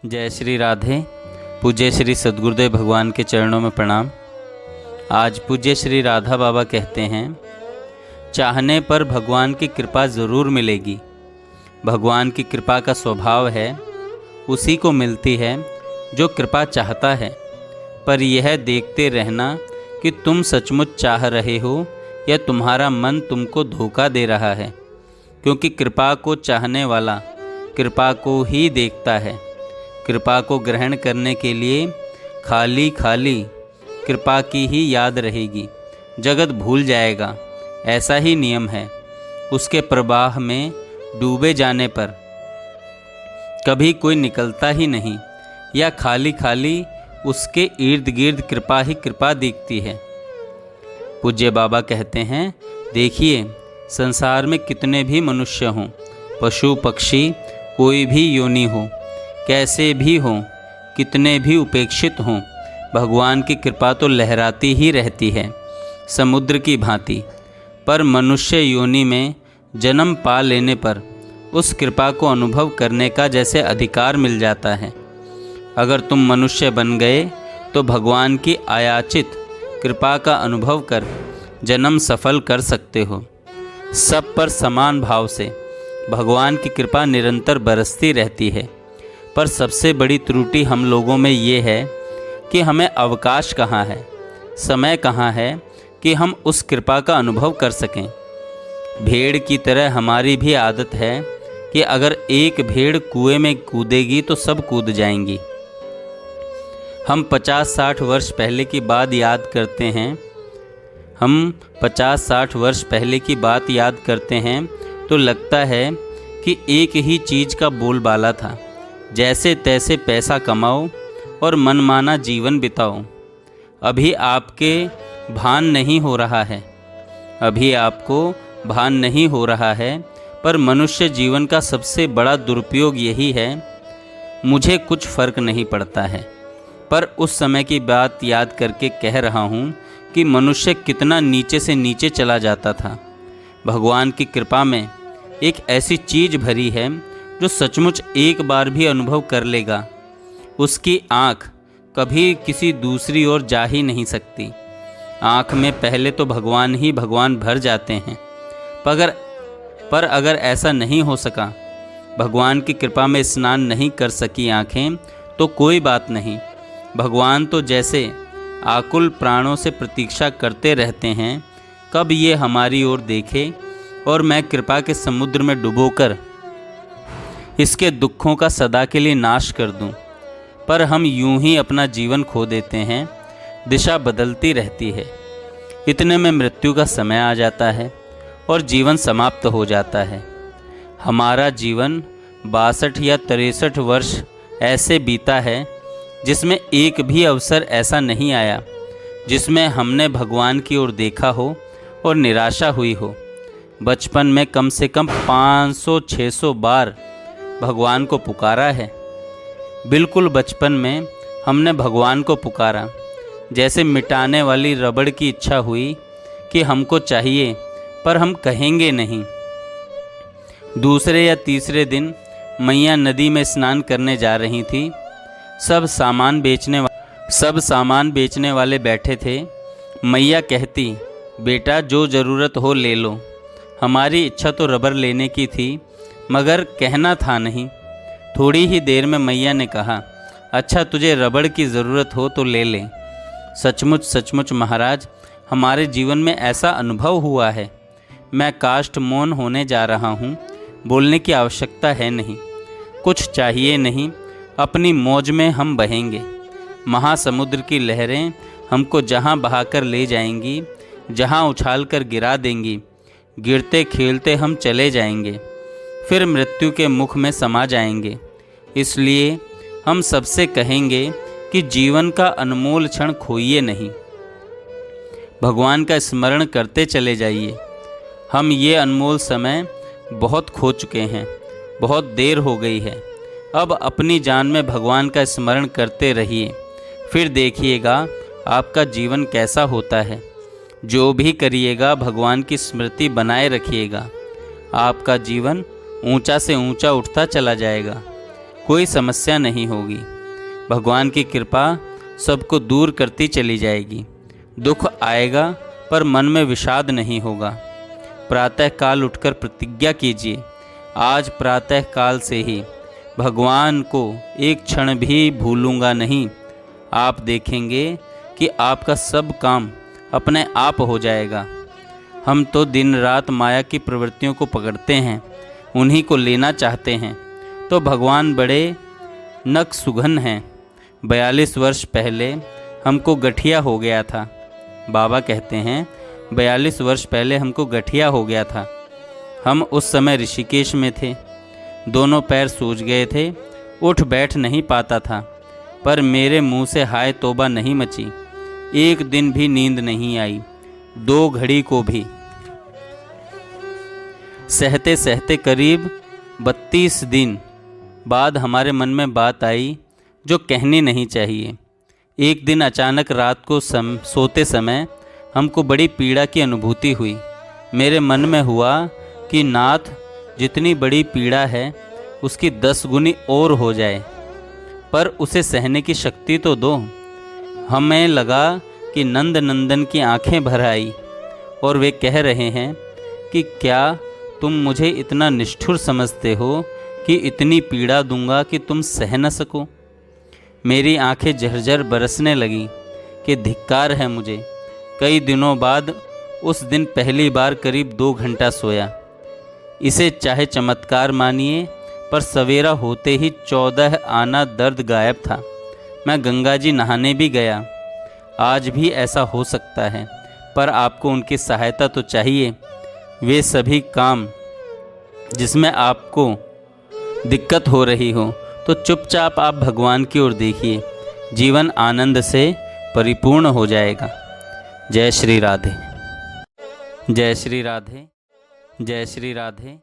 जय श्री राधे। पूज्य श्री सद्गुरुदेव भगवान के चरणों में प्रणाम। आज पूज्य श्री राधा बाबा कहते हैं, चाहने पर भगवान की कृपा ज़रूर मिलेगी। भगवान की कृपा का स्वभाव है, उसी को मिलती है जो कृपा चाहता है। पर यह देखते रहना कि तुम सचमुच चाह रहे हो या तुम्हारा मन तुमको धोखा दे रहा है, क्योंकि कृपा को चाहने वाला कृपा को ही देखता है। कृपा को ग्रहण करने के लिए खाली खाली कृपा की ही याद रहेगी, जगत भूल जाएगा। ऐसा ही नियम है। उसके प्रवाह में डूबे जाने पर कभी कोई निकलता ही नहीं, या खाली खाली उसके इर्द गिर्द कृपा ही कृपा दिखती है। पूज्य बाबा कहते हैं, देखिए संसार में कितने भी मनुष्य हों, पशु पक्षी, कोई भी योनि हो, कैसे भी हों, कितने भी उपेक्षित हों, भगवान की कृपा तो लहराती ही रहती है, समुद्र की भांति। पर मनुष्य योनि में जन्म पा लेने पर उस कृपा को अनुभव करने का जैसे अधिकार मिल जाता है। अगर तुम मनुष्य बन गए तो भगवान की आयाचित कृपा का अनुभव कर जन्म सफल कर सकते हो। सब पर समान भाव से भगवान की कृपा निरंतर बरसती रहती है। पर सबसे बड़ी त्रुटि हम लोगों में ये है कि हमें अवकाश कहाँ है, समय कहाँ है कि हम उस कृपा का अनुभव कर सकें। भेड़ की तरह हमारी भी आदत है कि अगर एक भेड़ कुएं में कूदेगी तो सब कूद जाएंगी। हम 50-60 वर्ष पहले की बात याद करते हैं। 50-60 वर्ष पहले की बात याद करते हैं तो लगता है कि एक ही चीज़ का बोलबाला था, जैसे तैसे पैसा कमाओ और मनमाना जीवन बिताओ। अभी आपके भान नहीं हो रहा है, अभी आपको भान नहीं हो रहा है। पर मनुष्य जीवन का सबसे बड़ा दुरुपयोग यही है, मुझे कुछ फ़र्क नहीं पड़ता है। पर उस समय की बात याद करके कह रहा हूँ कि मनुष्य कितना नीचे से नीचे चला जाता था। भगवान की कृपा में एक ऐसी चीज़ भरी है जो सचमुच एक बार भी अनुभव कर लेगा, उसकी आँख कभी किसी दूसरी ओर जा ही नहीं सकती। आँख में पहले तो भगवान ही भगवान भर जाते हैं। पर अगर ऐसा नहीं हो सका, भगवान की कृपा में स्नान नहीं कर सकी आँखें, तो कोई बात नहीं। भगवान तो जैसे आकुल प्राणों से प्रतीक्षा करते रहते हैं कब ये हमारी ओर देखे और मैं कृपा के समुद्र में डुबोकर इसके दुखों का सदा के लिए नाश कर दूं। पर हम यूं ही अपना जीवन खो देते हैं, दिशा बदलती रहती है। इतने में मृत्यु का समय आ जाता है और जीवन समाप्त हो जाता है। हमारा जीवन 62 या 63 वर्ष ऐसे बीता है जिसमें एक भी अवसर ऐसा नहीं आया जिसमें हमने भगवान की ओर देखा हो और निराशा हुई हो। बचपन में कम से कम 500-600 बार भगवान को पुकारा है। बिल्कुल बचपन में हमने भगवान को पुकारा, जैसे मिटाने वाली रबड़ की इच्छा हुई कि हमको चाहिए, पर हम कहेंगे नहीं। दूसरे या तीसरे दिन मैया नदी में स्नान करने जा रही थी। सब सामान बेचने वाले बैठे थे। मैया कहती, बेटा जो ज़रूरत हो ले लो। हमारी इच्छा तो रबर लेने की थी, मगर कहना था नहीं। थोड़ी ही देर में मैया ने कहा, अच्छा तुझे रबड़ की ज़रूरत हो तो ले ले। सचमुच महाराज, हमारे जीवन में ऐसा अनुभव हुआ है। मैं काष्ठ मौन होने जा रहा हूँ, बोलने की आवश्यकता है नहीं, कुछ चाहिए नहीं, अपनी मौज में हम बहेंगे। महासमुद्र की लहरें हमको जहाँ बहाकर ले जाएंगी, जहाँ उछाल कर गिरा देंगी, गिरते खेलते हम चले जाएंगे, फिर मृत्यु के मुख में समा जाएंगे। इसलिए हम सबसे कहेंगे कि जीवन का अनमोल क्षण खोइए नहीं, भगवान का स्मरण करते चले जाइए। हम ये अनमोल समय बहुत खो चुके हैं, बहुत देर हो गई है। अब अपनी जान में भगवान का स्मरण करते रहिए, फिर देखिएगा आपका जीवन कैसा होता है। जो भी करिएगा भगवान की स्मृति बनाए रखिएगा, आपका जीवन ऊंचा से ऊंचा उठता चला जाएगा। कोई समस्या नहीं होगी। भगवान की कृपा सबको दूर करती चली जाएगी। दुख आएगा पर मन में विषाद नहीं होगा। प्रातः काल उठकर प्रतिज्ञा कीजिए, आज प्रातः काल से ही भगवान को एक क्षण भी भूलूंगा नहीं। आप देखेंगे कि आपका सब काम अपने आप हो जाएगा। हम तो दिन रात माया की प्रवृत्तियों को पकड़ते हैं, उन्हीं को लेना चाहते हैं। तो भगवान बड़े नक सुघन हैं। 42 वर्ष पहले हमको गठिया हो गया था। बाबा कहते हैं 42 वर्ष पहले हमको गठिया हो गया था। हम उस समय ऋषिकेश में थे। दोनों पैर सूज गए थे, उठ बैठ नहीं पाता था। पर मेरे मुंह से हाय तौबा नहीं मची। एक दिन भी नींद नहीं आई, 2 घड़ी को भी। सहते सहते करीब 32 दिन बाद हमारे मन में बात आई जो कहनी नहीं चाहिए। एक दिन अचानक रात को सोते समय हमको बड़ी पीड़ा की अनुभूति हुई। मेरे मन में हुआ कि नाथ, जितनी बड़ी पीड़ा है उसकी 10 गुनी और हो जाए, पर उसे सहने की शक्ति तो दो। हमें लगा कि नंद नंदन की आंखें भर आई और वे कह रहे हैं कि क्या तुम मुझे इतना निष्ठुर समझते हो कि इतनी पीड़ा दूंगा कि तुम सह न सको। मेरी आंखें झरझर बरसने लगीं कि धिक्कार है मुझे। कई दिनों बाद उस दिन पहली बार करीब 2 घंटा सोया। इसे चाहे चमत्कार मानिए, पर सवेरा होते ही 14 आना दर्द गायब था। मैं गंगा जी नहाने भी गया। आज भी ऐसा हो सकता है, पर आपको उनकी सहायता तो चाहिए। वे सभी काम जिसमें आपको दिक्कत हो रही हो तो चुपचाप आप भगवान की ओर देखिए, जीवन आनंद से परिपूर्ण हो जाएगा। जय श्री राधे। जय श्री राधे। जय श्री राधे।